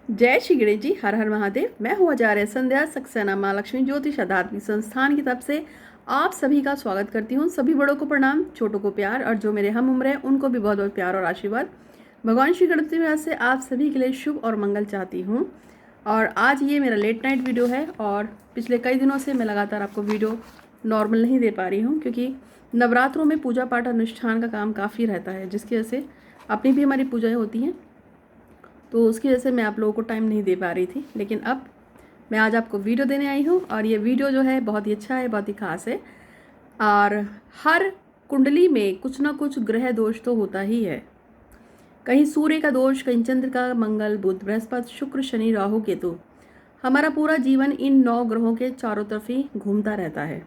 जय श्री गणेश जी। हर हर महादेव। मैं हूँ आचार्य संध्या सक्सेना माँ लक्ष्मी ज्योतिष आध्यात्मिक संस्थान की तरफ से आप सभी का स्वागत करती हूँ। सभी बड़ों को प्रणाम, छोटों को प्यार और जो मेरे हम उम्र हैं उनको भी बहुत बहुत प्यार और आशीर्वाद। भगवान श्री गणपति महाराज से आप सभी के लिए शुभ और मंगल चाहती हूँ। और आज ये मेरा लेट नाइट वीडियो है और पिछले कई दिनों से मैं लगातार आपको वीडियो नॉर्मल नहीं दे पा रही हूँ, क्योंकि नवरात्रों में पूजा पाठ अनुष्ठान का काम काफ़ी रहता है, जिसकी वजह से अपनी भी हमारी पूजाएँ होती हैं, तो उसकी वजह से मैं आप लोगों को टाइम नहीं दे पा रही थी। लेकिन अब मैं आज आपको वीडियो देने आई हूँ और ये वीडियो जो है बहुत ही अच्छा है, बहुत ही खास है। और हर कुंडली में कुछ ना कुछ ग्रह दोष तो होता ही है। कहीं सूर्य का दोष, कहीं चंद्र का, मंगल, बुध, बृहस्पति, शुक्र, शनि, राहु, केतु। हमारा पूरा जीवन इन 9 ग्रहों के चारों तरफ ही घूमता रहता है।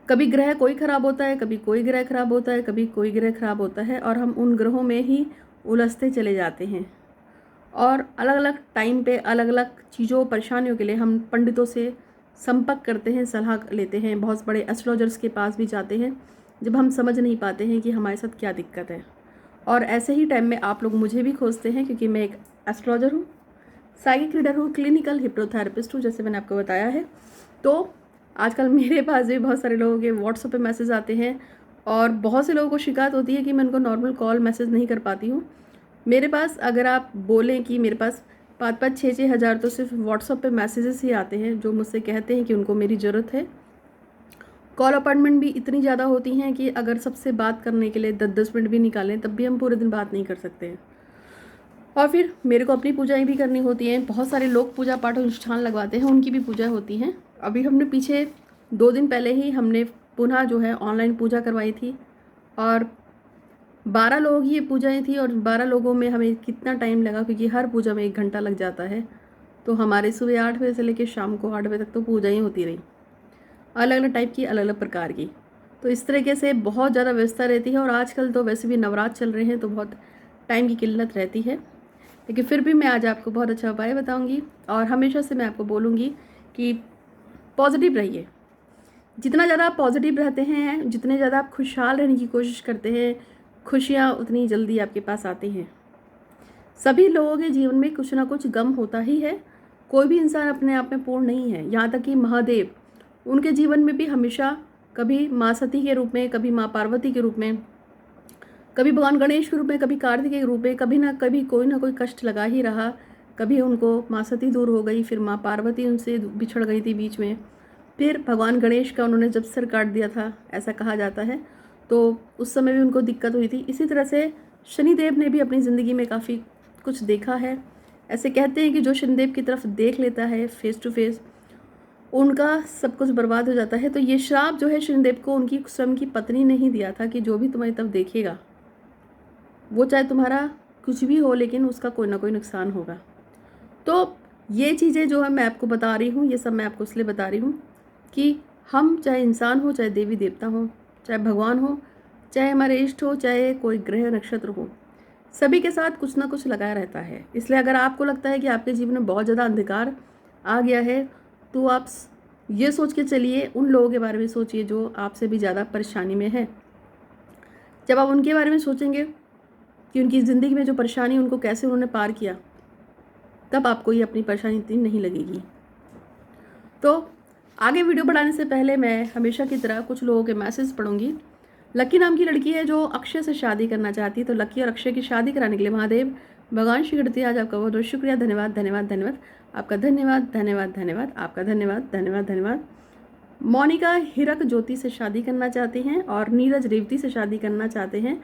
कभी ग्रह कोई खराब होता है, कभी कोई ग्रह खराब होता है, कभी कोई ग्रह खराब होता है और हम उन ग्रहों में ही उलझते चले जाते हैं। और अलग अलग टाइम पे अलग अलग चीज़ों परेशानियों के लिए हम पंडितों से संपर्क करते हैं, सलाह लेते हैं, बहुत बड़े एस्ट्रोलॉजर्स के पास भी जाते हैं जब हम समझ नहीं पाते हैं कि हमारे साथ क्या दिक्कत है। और ऐसे ही टाइम में आप लोग मुझे भी खोजते हैं, क्योंकि मैं एक एस्ट्रोलॉजर हूँ, साइकिक रीडर हूँ, क्लिनिकल हिप्नोथेरेपिस्ट हूँ, जैसे मैंने आपको बताया है। तो आजकल मेरे पास भी बहुत सारे लोगों के व्हाट्सएप पे मैसेज आते हैं और बहुत से लोगों को शिकायत होती है कि मैं उनको नॉर्मल कॉल मैसेज नहीं कर पाती हूँ। मेरे पास अगर आप बोलें कि मेरे पास 5-5, 6-6 हज़ार तो सिर्फ व्हाट्सएप पे मैसेजेस ही आते हैं, जो मुझसे कहते हैं कि उनको मेरी ज़रूरत है। कॉल अपॉइंटमेंट भी इतनी ज़्यादा होती हैं कि अगर सबसे बात करने के लिए 10-10 मिनट भी निकालें तब भी हम पूरे दिन बात नहीं कर सकते हैं। और फिर मेरे को अपनी पूजाएं भी करनी होती हैं। बहुत सारे लोग पूजा पाठ अनुष्ठान लगवाते हैं, उनकी भी पूजा होती हैं। अभी हमने पीछे 2 दिन पहले ही हमने पुनः जो है ऑनलाइन पूजा करवाई थी और 12 लोग ही ये पूजाएँ थी और 12 लोगों में हमें कितना टाइम लगा, क्योंकि हर पूजा में 1 घंटा लग जाता है। तो हमारे सुबह 8 बजे से लेकर शाम को 8 बजे तक तो पूजा ही होती रही, अलग अलग टाइप की, अलग अलग प्रकार की। तो इस तरीके से बहुत ज़्यादा व्यवस्था रहती है और आजकल तो वैसे भी नवरात्र चल रहे हैं तो बहुत टाइम की किल्लत रहती है। लेकिन फिर भी मैं आज आपको बहुत अच्छा उपाय बताऊँगी और हमेशा से मैं आपको बोलूँगी कि पॉजिटिव रहिए। जितना ज़्यादा आप पॉजिटिव रहते हैं, जितने ज़्यादा आप खुशहाल रहने की कोशिश करते हैं, खुशियाँ उतनी जल्दी आपके पास आती हैं। सभी लोगों के जीवन में कुछ ना कुछ गम होता ही है। कोई भी इंसान अपने आप में पूर्ण नहीं है। यहाँ तक कि महादेव, उनके जीवन में भी हमेशा कभी माँ सती के रूप में, कभी माँ पार्वती के रूप में, कभी भगवान गणेश के रूप में, कभी कार्तिक के रूप में, कभी ना कभी कोई ना कोई कष्ट लगा ही रहा। कभी उनको माँ सती दूर हो गई, फिर माँ पार्वती उनसे बिछड़ गई थी बीच में, फिर भगवान गणेश का उन्होंने जब सिर काट दिया था, ऐसा कहा जाता है, तो उस समय भी उनको दिक्कत हुई थी। इसी तरह से शनिदेव ने भी अपनी ज़िंदगी में काफ़ी कुछ देखा है। ऐसे कहते हैं कि जो शनिदेव की तरफ देख लेता है फेस टू फेस, उनका सब कुछ बर्बाद हो जाता है। तो ये श्राप जो है शनिदेव को उनकी स्वयं की पत्नी ने ही दिया था कि जो भी तुम्हारी तरफ देखेगा, वो चाहे तुम्हारा कुछ भी हो, लेकिन उसका कोई ना कोई नुकसान होगा। तो ये चीज़ें जो है मैं आपको बता रही हूँ, ये सब मैं आपको इसलिए बता रही हूँ कि हम चाहे इंसान हो, चाहे देवी देवता हो, चाहे भगवान हो, चाहे हमारे इष्ट हो, चाहे कोई ग्रह नक्षत्र हो, सभी के साथ कुछ ना कुछ लगा रहता है। इसलिए अगर आपको लगता है कि आपके जीवन में बहुत ज़्यादा अंधकार आ गया है, तो आप ये सोच के चलिए, उन लोगों के बारे में सोचिए जो आपसे भी ज़्यादा परेशानी में है। जब आप उनके बारे में सोचेंगे कि उनकी ज़िंदगी में जो परेशानी, उनको कैसे उन्होंने पार किया, तब आपको ये अपनी परेशानी इतनी नहीं लगेगी। तो आगे वीडियो बढ़ाने से पहले मैं हमेशा की तरह कुछ लोगों के मैसेज पढ़ूंगी। लकी नाम की लड़की है जो अक्षय से शादी करना चाहती है, तो लकी और अक्षय की शादी कराने के लिए महादेव भगवान श्री गणपति आज आपका बहुत बहुत शुक्रिया, धन्यवाद धन्यवाद धन्यवाद, आपका धन्यवाद धन्यवाद धन्यवाद, आपका धन्यवाद धन्यवाद धन्यवाद। मोनिका हीरक ज्योति से शादी करना चाहते हैं और नीरज रेवती से शादी करना चाहते हैं।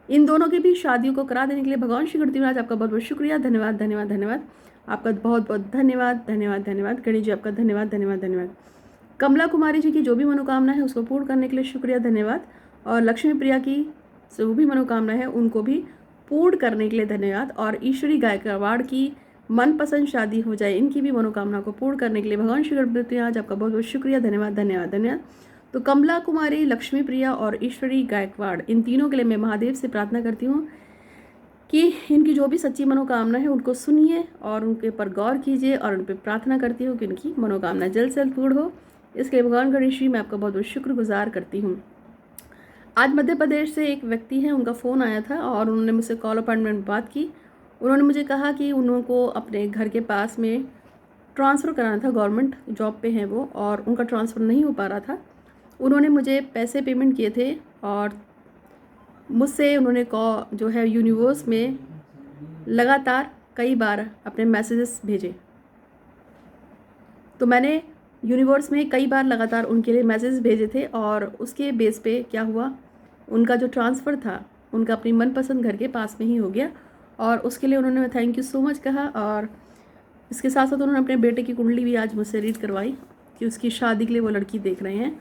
इन दोनों की भी शादियों को करा देने के लिए भगवान श्री गणपति महाराज आपका बहुत बहुत शुक्रिया, धन्यवाद धन्यवाद धन्यवाद, आपका बहुत बहुत धन्यवाद धन्यवाद धन्यवाद। गणेश जी आपका धन्यवाद धन्यवाद धन्यवाद। कमला कुमारी जी की जो भी मनोकामना है उसको पूर्ण करने के लिए शुक्रिया, धन्यवाद। और लक्ष्मी प्रिया की जो भी मनोकामना है उनको भी पूर्ण करने के लिए धन्यवाद। और ईश्वरी गायकवाड़ की मनपसंद शादी हो जाए, इनकी भी मनोकामना को पूर्ण करने के लिए भगवान श्री गणपति महाराज आपका बहुत बहुत शुक्रिया, धन्यवाद धन्यवाद धन्यवाद। तो कमला कुमारी, लक्ष्मी प्रिया और ईश्वरी गायकवाड़, इन तीनों के लिए मैं महादेव से प्रार्थना करती हूँ कि इनकी जो भी सच्ची मनोकामना है उनको सुनिए और उनके ऊपर गौर कीजिए, और उन पर प्रार्थना करती हूँ कि उनकी मनोकामना जल्द से जल्द पूर्ण हो। इसके लिए भगवान गणेश जी मैं आपका बहुत बहुत शुक्रगुजार करती हूँ। आज मध्य प्रदेश से एक व्यक्ति है, उनका फ़ोन आया था और उन्होंने मुझसे कॉल अपॉइंटमेंट बात की उन्होंने मुझे कहा कि उनको अपने घर के पास में ट्रांसफ़र कराना था, गवर्नमेंट जॉब पे हैं वो, और उनका ट्रांसफ़र नहीं हो पा रहा था। उन्होंने मुझे पैसे पेमेंट किए थे और मुझसे उन्होंने जो है यूनिवर्स में लगातार कई बार अपने मैसेजेस भेजे। तो मैंने यूनिवर्स में कई बार लगातार उनके लिए मैसेज भेजे थे और उसके बेस पे क्या हुआ, उनका जो ट्रांसफ़र था उनका अपनी मनपसंद घर के पास में ही हो गया, और उसके लिए उन्होंने थैंक यू सो मच कहा। और इसके साथ साथ उन्होंने अपने बेटे की कुंडली भी आज मुझसे रीड करवाई कि उसकी शादी के लिए वो लड़की देख रहे हैं।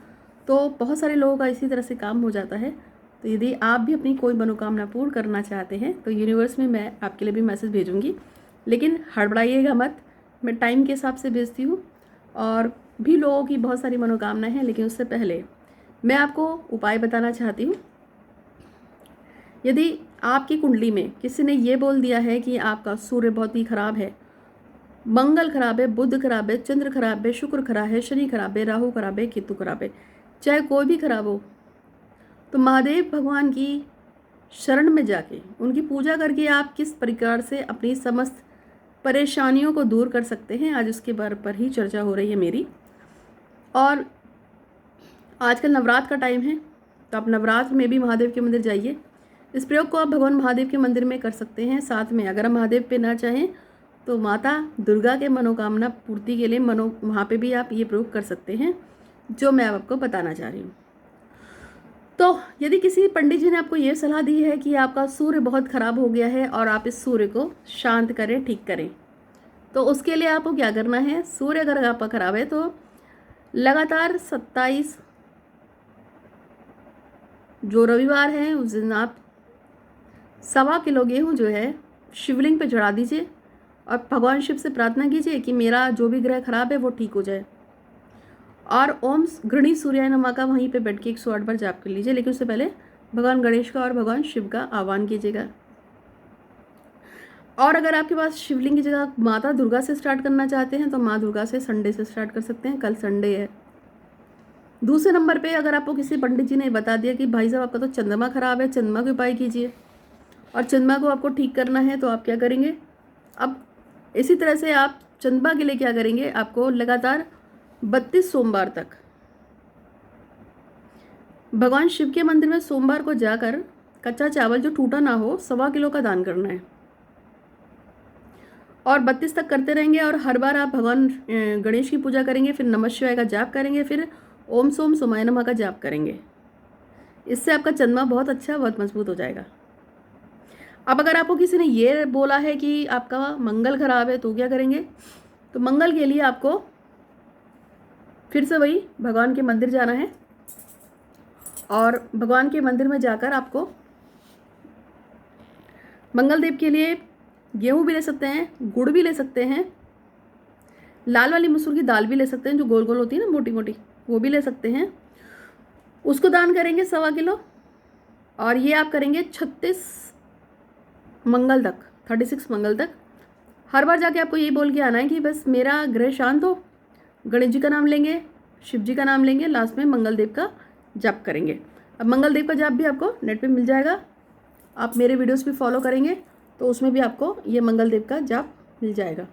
तो बहुत सारे लोगों का इसी तरह से काम हो जाता है। तो यदि आप भी अपनी कोई मनोकामना पूर्ण करना चाहते हैं तो यूनिवर्स में मैं आपके लिए भी मैसेज भेजूँगी, लेकिन हड़बड़ाइएगा मत, मैं टाइम के हिसाब से भेजती हूँ। और भी लोगों की बहुत सारी मनोकामनाएं हैं, लेकिन उससे पहले मैं आपको उपाय बताना चाहती हूँ। यदि आपकी कुंडली में किसी ने ये बोल दिया है कि आपका सूर्य बहुत ही खराब है, मंगल खराब है, बुध खराब है, चंद्र खराब है, शुक्र खराब है, शनि खराब है, राहु खराब है, केतु खराब है, चाहे कोई भी खराब हो, तो महादेव भगवान की शरण में जाके उनकी पूजा करके आप किस प्रकार से अपनी समस्त परेशानियों को दूर कर सकते हैं, आज उसके बारे पर ही चर्चा हो रही है मेरी। और आजकल नवरात्र का टाइम है, तो आप नवरात्र में भी महादेव के मंदिर जाइए। इस प्रयोग को आप भगवान महादेव के मंदिर में कर सकते हैं। साथ में अगर आप महादेव पे ना चाहें तो माता दुर्गा के मनोकामना पूर्ति के लिए वहाँ पे भी आप ये प्रयोग कर सकते हैं जो मैं आपको बताना चाह रही हूँ। तो यदि किसी पंडित जी ने आपको ये सलाह दी है कि आपका सूर्य बहुत ख़राब हो गया है और आप इस सूर्य को शांत करें, ठीक करें, तो उसके लिए आपको क्या करना है, सूर्य अगर आपका ख़राब है तो लगातार 27 जो रविवार है उस दिन आप 1.25 किलो गेहूँ जो है शिवलिंग पे चढ़ा दीजिए और भगवान शिव से प्रार्थना कीजिए कि मेरा जो भी ग्रह खराब है वो ठीक हो जाए। और ओम गृणी सूर्याय नमः का वहीं पे बैठ के 108 बार जाप कर लीजिए, लेकिन उससे पहले भगवान गणेश का और भगवान शिव का आह्वान कीजिएगा। और अगर आपके पास शिवलिंग की जगह माता दुर्गा से स्टार्ट करना चाहते हैं तो माँ दुर्गा से संडे से स्टार्ट कर सकते हैं, कल संडे है। दूसरे नंबर पे अगर आपको किसी पंडित जी ने बता दिया कि भाई साहब आपका तो चंद्रमा खराब है, चंद्रमा के उपाय कीजिए, और चंद्रमा को आपको ठीक करना है, तो आप क्या करेंगे, अब इसी तरह से आप चंद्रमा के लिए क्या करेंगे, आपको लगातार 32 सोमवार तक भगवान शिव के मंदिर में सोमवार को जाकर कच्चा चावल जो टूटा ना हो 1.25 किलो का दान करना है, और 32 तक करते रहेंगे। और हर बार आप भगवान गणेश की पूजा करेंगे, फिर नमः शिवाय का जाप करेंगे, फिर ओम सोम सोमाय नमः का जाप करेंगे। इससे आपका चंद्रमा बहुत अच्छा, बहुत मजबूत हो जाएगा। अब अगर आपको किसी ने ये बोला है कि आपका मंगल खराब है तो क्या करेंगे, तो मंगल के लिए आपको फिर से वही भगवान के मंदिर जाना है, और भगवान के मंदिर में जाकर आपको मंगल देव के लिए गेहूँ भी ले सकते हैं, गुड़ भी ले सकते हैं, लाल वाली मसूर की दाल भी ले सकते हैं जो गोल गोल होती है ना, मोटी मोटी, वो भी ले सकते हैं। उसको दान करेंगे 1.25 किलो, और ये आप करेंगे 36 मंगल तक, 36 मंगल तक। हर बार जाके आपको यही बोल के आना है कि बस मेरा ग्रह शांत हो, गणेश जी का नाम लेंगे, शिव जी का नाम लेंगे, लास्ट में मंगल देव का जाप करेंगे। अब मंगल देव का जाप भी आपको नेट पे मिल जाएगा, आप मेरे वीडियोस भी फॉलो करेंगे तो उसमें भी आपको ये मंगल देव का जाप मिल जाएगा।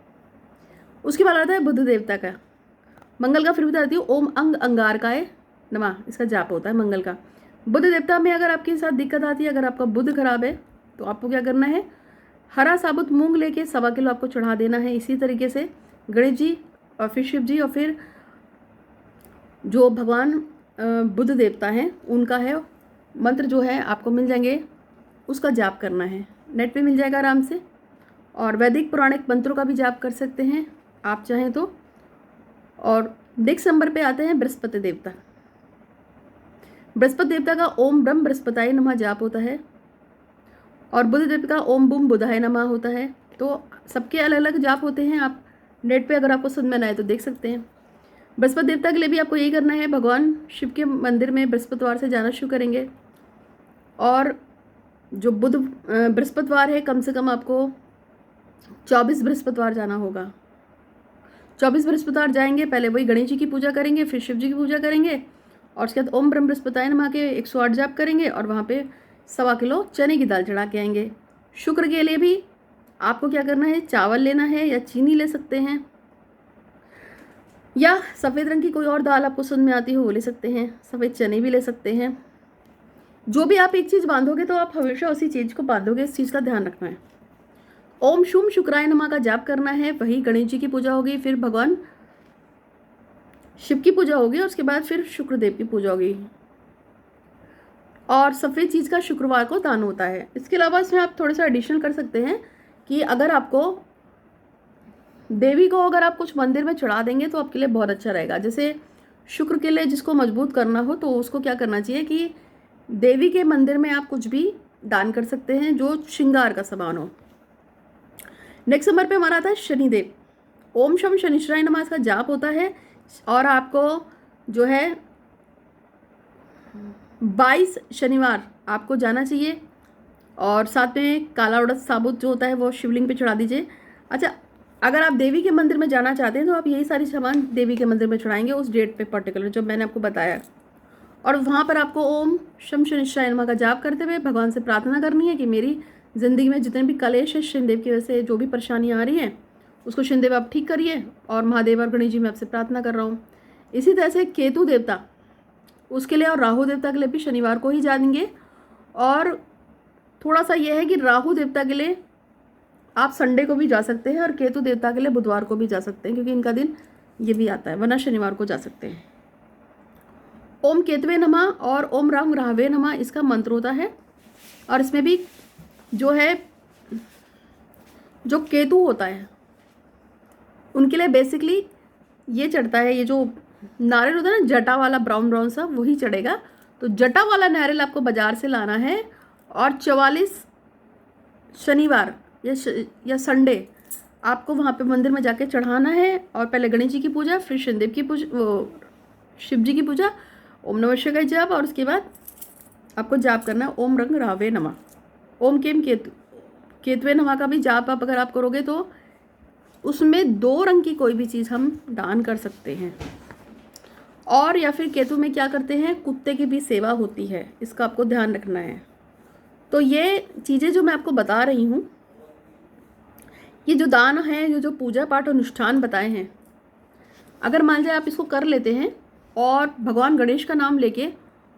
उसके बाद आता है बुध देवता का। मंगल का फिर बताती हूँ, ओम अंग अंगारकाय नमः, इसका जाप होता है मंगल का। बुध देवता में अगर आपके साथ दिक्कत आती है, अगर आपका बुध खराब है तो आपको क्या करना है, हरा साबुत मूंग लेके 1.25 किलो आपको चढ़ा देना है। इसी तरीके से गणेश जी और फिर शिव जी और फिर जो भगवान बुध देवता हैं उनका है मंत्र जो है आपको मिल जाएंगे, उसका जाप करना है, नेट पे मिल जाएगा आराम से। और वैदिक पौराणिक मंत्रों का भी जाप कर सकते हैं आप चाहें तो। और नेक्स्ट नंबर पे आते हैं बृहस्पति देवता। बृहस्पति देवता का ओम ब्रह्म बृहस्पताय नमः जाप होता है, और बुध देवता का ओम बुम बुधाय नमः होता है। तो सबके अलग अलग जाप होते हैं, आप नेट पे अगर आपको समझ में आए तो देख सकते हैं। बृहस्पति देवता के लिए भी आपको यही करना है, भगवान शिव के मंदिर में बृहस्पतिवार से जाना शुरू करेंगे, और जो बुध बृहस्पतिवार है कम से कम आपको 24 बृहस्पतिवार जाना होगा। 24 बृहस्पतिवार जाएंगे, पहले वही गणेश जी की पूजा करेंगे, फिर शिव जी की पूजा करेंगे, और उसके बाद ओम ब्रह्म बृहस्पताय नमः के 108 जाप करेंगे, और वहाँ पे 1.25 किलो चने की दाल चढ़ा के आएंगे। शुक्र के लिए भी आपको क्या करना है, चावल लेना है या चीनी ले सकते हैं, या सफ़ेद रंग की कोई और दाल आपको समझ में आती हो वो ले सकते हैं, सफ़ेद चने भी ले सकते हैं। जो भी आप एक चीज़ बांधोगे तो आप हमेशा उसी चीज़ को बांधोगे, इस चीज़ का ध्यान रखना है। ओम शुम शुक्राय नमः का जाप करना है, वही गणेश जी की पूजा होगी, फिर भगवान शिव की पूजा होगी, और उसके बाद फिर शुक्रदेव की पूजा होगी। और सफ़ेद चीज़ का शुक्रवार को दान होता है। इसके अलावा इसमें आप थोड़ा सा एडिशनल कर सकते हैं कि अगर आपको देवी को अगर आप कुछ मंदिर में चढ़ा देंगे तो आपके लिए बहुत अच्छा रहेगा। जैसे शुक्र के लिए जिसको मजबूत करना हो तो उसको क्या करना चाहिए कि देवी के मंदिर में आप कुछ भी दान कर सकते हैं जो श्रृंगार का सामान हो। नेक्स्ट नंबर पे हमारा आता है शनिदेव। ओम शम शनिश्चराय नमः का जाप होता है, और आपको जो है 22 शनिवार आपको जाना चाहिए, और साथ में काला उड़द साबुत जो होता है वो शिवलिंग पे चढ़ा दीजिए। अच्छा, अगर आप देवी के मंदिर में जाना चाहते हैं तो आप यही सारी सामान देवी के मंदिर में चढ़ाएंगे उस डेट पे पर्टिकुलर जो मैंने आपको बताया, और वहाँ पर आपको ओम शम शनिश्चराय नमः का जाप करते हुए भगवान से प्रार्थना करनी है कि मेरी ज़िंदगी में जितने भी कलेश है शनिदेव की वजह से जो भी परेशानियाँ आ रही हैं उसको शनिदेव आप ठीक करिए, और महादेव और गणेश जी मैं आपसे प्रार्थना कर रहा हूँ। इसी तरह से केतु देवता उसके लिए और राहु देवता के लिए भी शनिवार को ही जानेंगे, और थोड़ा सा ये है कि राहु देवता के लिए आप संडे को भी जा सकते हैं और केतु देवता के लिए बुधवार को भी जा सकते हैं, क्योंकि इनका दिन ये भी आता है, वरना शनिवार को जा सकते हैं। ओम केतवे नमः और ओम राम राहवे नमः इसका मंत्र होता है, और इसमें भी जो है जो केतु होता है उनके लिए बेसिकली ये चढ़ता है, ये जो नारियल होता है ना जटा वाला ब्राउन ब्राउन सा, वही चढ़ेगा। तो जटा वाला नारियल आपको बाजार से लाना है, और 44 शनिवार या संडे आपको वहाँ पे मंदिर में जाके चढ़ाना है, और पहले गणेश जी की पूजा, फिर शनिदेव की पूजा, वो शिव जी की पूजा, ओम नमः शिवाय जाप, और उसके बाद आपको जाप करना है ओम रंग रावे नमः। ओम केम केतवे नमः का भी जाप आप अगर आप करोगे तो उसमें 2 रंग की कोई भी चीज़ हम दान कर सकते हैं। और या फिर केतु में क्या करते हैं, कुत्ते की भी सेवा होती है, इसका आपको ध्यान रखना है। तो ये चीज़ें जो मैं आपको बता रही हूँ, ये जो दान है, जो पूजा पाठ अनुष्ठान बताए हैं, अगर मान लीजिए आप इसको कर लेते हैं और भगवान गणेश का नाम लेके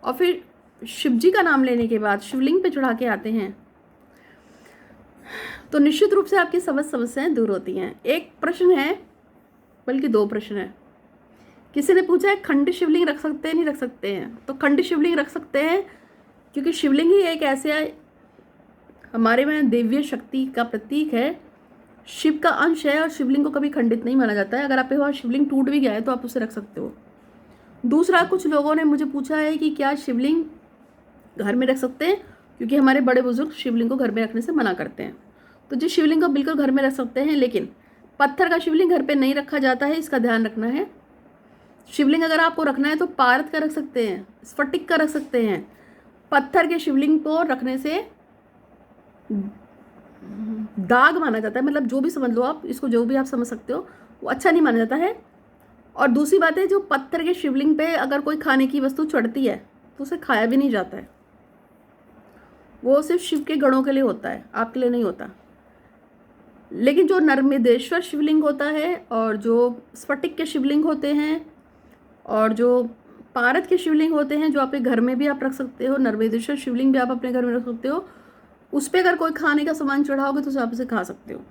और फिर शिव जी का नाम लेने के बाद शिवलिंग पे चढ़ा के आते हैं तो निश्चित रूप से आपकी समस्याएं दूर होती हैं। एक प्रश्न है, बल्कि 2 प्रश्न है। किसी ने पूछा है खंड शिवलिंग रख सकते हैं नहीं रख सकते हैं, तो खंड शिवलिंग रख सकते हैं, क्योंकि शिवलिंग ही एक ऐसे हमारे में दिव्य शक्ति का प्रतीक है, शिव का अंश है, और शिवलिंग को कभी खंडित नहीं माना जाता है। अगर आपके वहाँ शिवलिंग टूट भी गया है तो आप उसे रख सकते हो। दूसरा, कुछ लोगों ने मुझे पूछा है कि क्या शिवलिंग घर में रख सकते हैं, क्योंकि हमारे बड़े बुजुर्ग शिवलिंग को घर में रखने से मना करते हैं। तो जिस शिवलिंग को बिल्कुल घर में रख सकते हैं, लेकिन पत्थर का शिवलिंग घर पे नहीं रखा जाता है, इसका ध्यान रखना है। शिवलिंग अगर आपको रखना है तो पारद का रख सकते हैं, स्फटिक का रख सकते हैं। पत्थर के शिवलिंग को रखने से दाग माना जाता है, मतलब जो भी समझ लो आप इसको, जो भी आप समझ सकते हो, वो अच्छा नहीं माना जाता है। और दूसरी बात है, जो पत्थर के शिवलिंग पे अगर कोई खाने की वस्तु चढ़ती है तो उसे खाया भी नहीं जाता है, वो सिर्फ शिव के गणों के लिए होता है, आपके लिए नहीं होता। लेकिन जो नर्मदेश्वर शिवलिंग होता है, और जो स्फटिक के शिवलिंग होते हैं, और जो पारद के शिवलिंग होते हैं, जो आपके घर में भी आप रख सकते हो, नर्मदेश्वर शिवलिंग भी आप अपने घर में रख सकते हो, उस पर अगर कोई खाने का सामान चढ़ाओगे तो आप उसे खा सकते हो।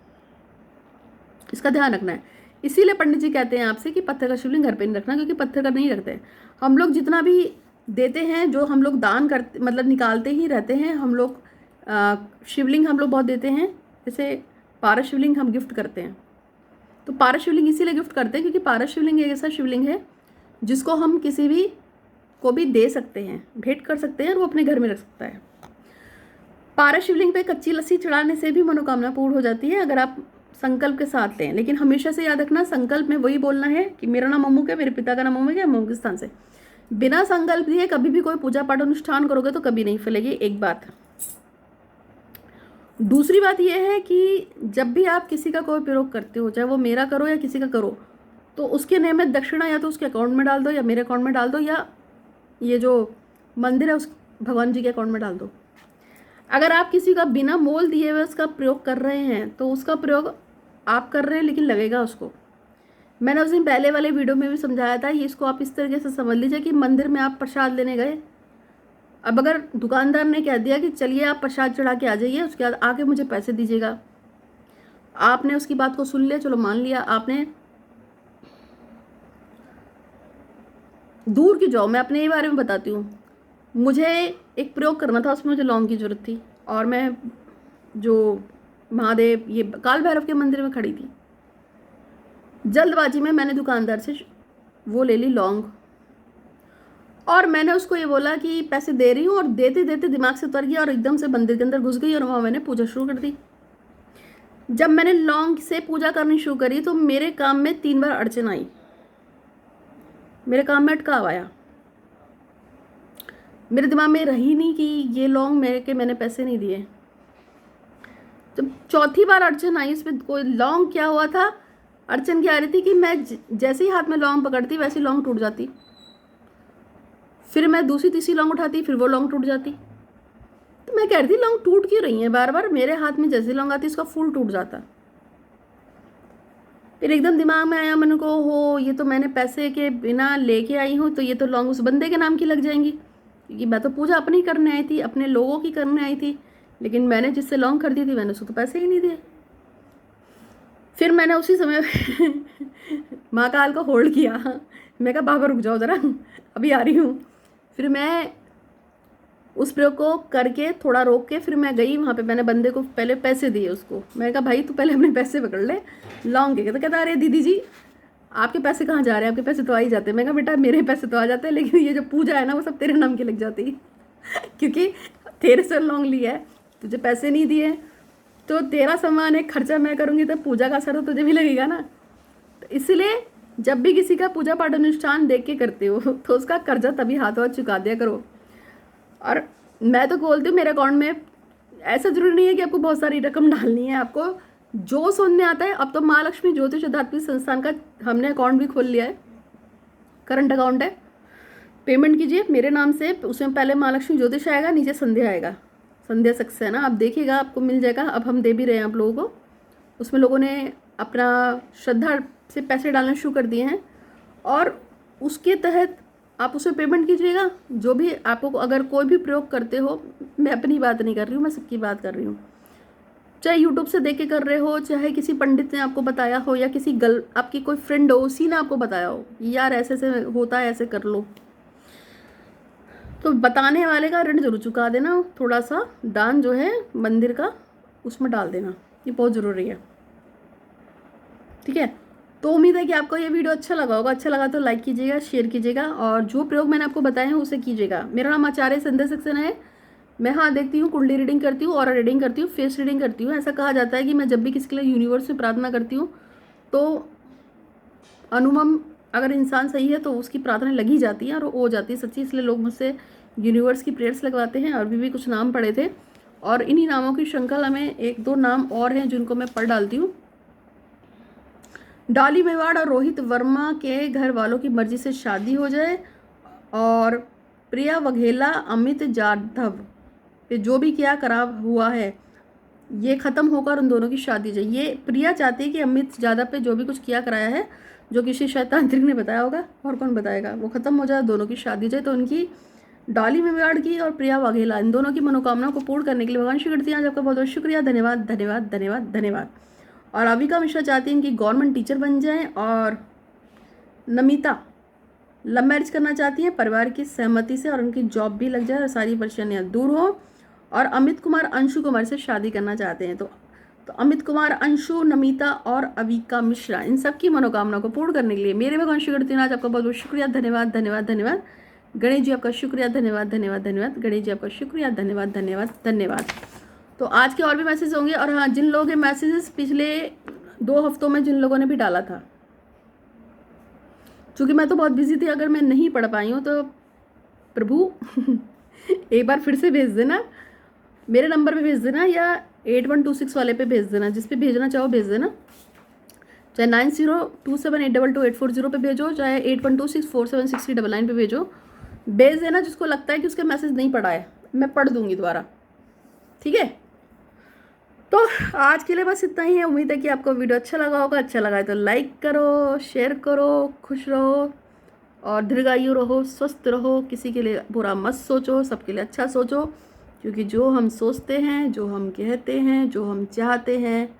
इसका ध्यान रखना है। इसीलिए पंडित जी कहते हैं आपसे कि पत्थर का शिवलिंग घर पे नहीं रखना, क्योंकि पत्थर का नहीं रखते हैं। हम लोग जितना भी देते हैं, जो हम लोग दान करते, मतलब निकालते ही रहते हैं हम लोग। शिवलिंग हम लोग बहुत देते हैं, जैसे पारस शिवलिंग हम गिफ्ट करते हैं। तो पारस शिवलिंग इसीलिए गिफ्ट करते हैं क्योंकि पारस शिवलिंग एक ऐसा शिवलिंग है जिसको हम किसी भी को भी दे सकते हैं, भेंट कर सकते हैं, और वो अपने घर में रख सकता है। पारस शिवलिंग पे कच्ची लस्सी चढ़ाने से भी मनोकामना पूर्ण हो जाती है, अगर आप संकल्प के साथ लें। लेकिन हमेशा से याद रखना, संकल्प में वही बोलना है कि मेरा नाम अमुक है, मेरे पिता का नाम अमुक है, अमुक स्थान से। बिना संकल्प दिए कभी भी कोई पूजा पाठ अनुष्ठान करोगे तो कभी नहीं फैलेगी, एक बात। दूसरी बात यह है कि जब भी आप किसी का कोई प्रयोग करते हो, चाहे वो मेरा करो या किसी का करो, तो उसके नियमित दक्षिणा या तो उसके अकाउंट में डाल दो, या मेरे अकाउंट में डाल दो, या ये जो मंदिर है उस भगवान जी के अकाउंट में डाल दो। अगर आप किसी का बिना मोल दिए हुए उसका प्रयोग कर रहे हैं तो उसका प्रयोग आप कर रहे हैं लेकिन लगेगा उसको। मैंने उस दिन पहले वाले वीडियो में भी समझाया था, ये इसको आप इस तरीके से समझ लीजिए कि मंदिर में आप प्रसाद लेने गए। अब अगर दुकानदार ने कह दिया कि चलिए आप प्रसाद चढ़ा के आ जाइए, उसके बाद आके मुझे पैसे दीजिएगा, आपने उसकी बात को सुन लिया, चलो मान लिया आपने। दूर की जाओ, मैं अपने ही बारे में बताती हूँ। मुझे एक प्रयोग करना था, उसमें मुझे लौंग की जरूरत थी और मैं जो महादेव ये काल भैरव के मंदिर में खड़ी थी। जल्दबाजी में मैंने दुकानदार से वो ले ली लौंग, और मैंने उसको ये बोला कि पैसे दे रही हूँ, और देते देते दिमाग से उतर गया और एकदम से मंदिर के अंदर घुस गई और वहाँ मैंने पूजा शुरू कर दी। जब मैंने लौंग से पूजा करनी शुरू करी तो मेरे काम में 3 बार अड़चन आई, मेरे काम में अटकाव आया। मेरे दिमाग में रही नहीं कि ये लौंग मैंने पैसे नहीं दिए। जब चौथी बार अड़चन आई, इसमें कोई लौंग क्या हुआ था, अड़चन क्या आ रही थी कि मैं जैसे ही हाथ में लौंग पकड़ती वैसे लौंग टूट जाती, फिर मैं दूसरी तीसरी लौंग उठाती, फिर वो लौंग टूट जाती। तो मैं कह रही थी लौंग टूट क्यों रही है बार बार, मेरे हाथ में जैसे लौंग आती इसका फूल टूट जाता। फिर एकदम दिमाग में आया मैंने को, हो ये तो मैंने पैसे के बिना लेके आई हूँ, तो ये तो लौंग उस बंदे के नाम की लग जाएंगी, क्योंकि मैं तो पूजा अपनी करने आई थी, अपने लोगों की करने आई थी, लेकिन मैंने जिससे लौंग खरीदी थी मैंने उसको तो पैसे ही नहीं दिए। फिर मैंने उसी समय महाकाल को होल्ड किया, मैं कहा बाबा रुक जाओ ज़रा, अभी आ रही हूँ। फिर मैं उस प्रयोग को करके थोड़ा रोक के फिर मैं गई वहाँ पे, मैंने बंदे को पहले पैसे दिए उसको। मैंने कहा भाई तू पहले अपने पैसे पकड़ ले लौंग के। तो कहता अरे दीदी जी आपके पैसे कहाँ जा रहे हैं, आपके पैसे तो आ ही जाते हैं। मैं कहा बेटा मेरे पैसे तो आ जाते हैं, लेकिन ये जो पूजा है ना वो सब तेरे नाम की लग जाती क्योंकि तेरे से लौंग लिया है, तुझे पैसे नहीं दिए, तो तेरा सामान है, खर्चा मैं करूँगी तो पूजा का असर तो तुझे भी लगेगा ना। तो इसलिए जब भी किसी का पूजा पाठ अनुष्ठान देख के करते हो तो उसका कर्जा तभी हाथों हाथ चुका दिया करो। और मैं तो बोलती हूँ मेरे अकाउंट में ऐसा जरूरी नहीं है कि आपको बहुत सारी रकम डालनी है, आपको जो समझ में आता है। अब तो महालक्ष्मी ज्योतिष आध्यात्मिक संस्थान का हमने अकाउंट भी खोल लिया है, करंट अकाउंट है, पेमेंट कीजिए मेरे नाम से। उसमें पहले महालक्ष्मी ज्योतिष आएगा, नीचे संध्या आएगा, संध्या सक्सेना, आप देखिएगा आपको मिल जाएगा। अब हम दे भी रहे हैं आप लोगों को, उसमें लोगों ने अपना श्रद्धा से पैसे डालना शुरू कर दिए हैं, और उसके तहत आप उसे पेमेंट कीजिएगा। जो भी आपको अगर कोई भी प्रयोग करते हो, मैं अपनी बात नहीं कर रही हूँ, मैं सबकी बात कर रही हूँ, चाहे यूट्यूब से देख के कर रहे हो, चाहे किसी पंडित ने आपको बताया हो, या किसी आपकी कोई फ्रेंड हो उसी ने आपको बताया हो यार ऐसे ऐसे होता है ऐसे कर लो, तो बताने वाले का ऋण जरूर चुका देना। थोड़ा सा दान जो है मंदिर का उसमें डाल देना, ये बहुत ज़रूरी है, ठीक है। तो उम्मीद है कि आपको ये वीडियो अच्छा लगा होगा। अच्छा लगा तो लाइक कीजिएगा, शेयर कीजिएगा, और जो प्रयोग मैंने आपको बताए हैं उसे कीजिएगा। मेरा नाम आचार्य संध्या सक्सेना है। मैं हाँ देखती हूँ, कुंडली रीडिंग करती हूँ, और रीडिंग करती हूँ, फेस रीडिंग करती हूँ। ऐसा कहा जाता है कि मैं जब भी किसी के लिए यूनिवर्स में प्रार्थना करती हूँ तो अनुमम अगर इंसान सही है तो उसकी प्रार्थना लगी जाती है और हो जाती है सच्ची। इसलिए लोग मुझसे यूनिवर्स की प्रेयर्स लगवाते हैं। और भी कुछ नाम पढ़े थे, और इन्हीं नामों की श्रृंखला में 1-2 नाम और हैं जिनको मैं पढ़ डालती हूँ। डॉली मेवाड़ और रोहित वर्मा के घर वालों की मर्जी से शादी हो जाए, और प्रिया वघेला अमित जाधव पे जो भी क्या खराब हुआ है ये ख़त्म होकर उन दोनों की शादी जाए। ये प्रिया चाहती है कि अमित जाधव पे जो भी कुछ किया कराया है, जो किसी शैतांत्रिक ने बताया होगा, और कौन बताएगा, वो ख़त्म हो जाए, दोनों की शादी जाए। तो उनकी डॉली मेवाड़ की और प्रिया वाघेला इन दोनों की मनोकामना को पूर्ण करने के लिए भगवान श्री करती हैं। आज आपका बहुत बहुत शुक्रिया, धन्यवाद धन्यवाद धन्यवाद धन्यवाद। और अविका मिश्रा चाहती हैं कि गवर्नमेंट टीचर बन जाएं, और नमिता लव मैरिज करना चाहती हैं परिवार की सहमति से, और उनकी जॉब भी लग जाए और सारी परेशानियाँ दूर हो। और अमित कुमार अंशु कुमार से शादी करना चाहते हैं। तो अमित कुमार, अंशु, नमिता और अविका मिश्रा, इन सब की मनोकामना को पूर्ण करने के लिए मेरे भगवान श्री करती हैं। आज आपका बहुत बहुत शुक्रिया, धन्यवाद धन्यवाद धन्यवाद। गणेश जी आपका शुक्रिया, धन्यवाद धन्यवाद धन्यवाद। गणेश जी आपका शुक्रिया, धन्यवाद धन्यवाद धन्यवाद। तो आज के और भी मैसेज होंगे। और हाँ, जिन लोगों के मैसेजेस पिछले 2 हफ्तों में जिन लोगों ने भी डाला था, चूँकि मैं तो बहुत बिजी थी, अगर मैं नहीं पढ़ पाई हूँ तो प्रभु एक बार फिर से भेज देना, मेरे नंबर पे भेज देना, या 8126 वाले पे भेज देना, जिस पे भेजना चाहो भेज देना। चाहे 9027822840 पे भेजो, चाहे 8126476099 पे भेजो, भेज देना जिसको लगता है कि उसका मैसेज नहीं पढ़ा है, मैं पढ़ दूंगी दोबारा। ठीक है। तो आज के लिए बस इतना ही है। उम्मीद है कि आपको वीडियो अच्छा लगा होगा। अच्छा लगा है तो लाइक करो, शेयर करो, खुश रहो और दीर्घायु रहो, स्वस्थ रहो। किसी के लिए बुरा मत सोचो, सबके लिए अच्छा सोचो, क्योंकि जो हम सोचते हैं, जो हम कहते हैं, जो हम चाहते हैं,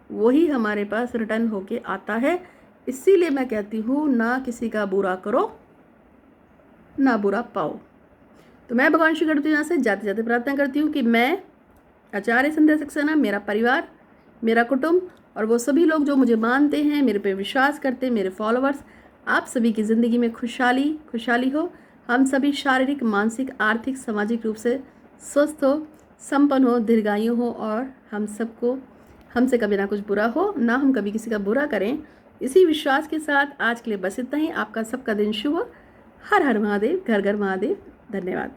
वही हमारे पास रिटर्न होके आता है। इसीलिए मैं कहती हूँ, ना किसी का बुरा करो, ना बुरा पाओ। तो मैं भगवान श्री गणपति यहाँ से जाते जाते प्रार्थना करती हूँ कि मैं, आचार्य संध्या सक्सेना, मेरा परिवार, मेरा कुटुंब और वो सभी लोग जो मुझे मानते हैं, मेरे पे विश्वास करते हैं, मेरे फॉलोअर्स, आप सभी की ज़िंदगी में खुशहाली हो। हम सभी शारीरिक, मानसिक, आर्थिक, सामाजिक रूप से स्वस्थ हो, संपन्न हो, दीर्घायु हो और हमसे कभी ना कुछ बुरा हो, ना हम कभी किसी का बुरा करें। इसी विश्वास के साथ आज के लिए बस इतना ही। आपका सबका दिन शुभ हो। हर हर महादेव, घर घर महादेव। धन्यवाद।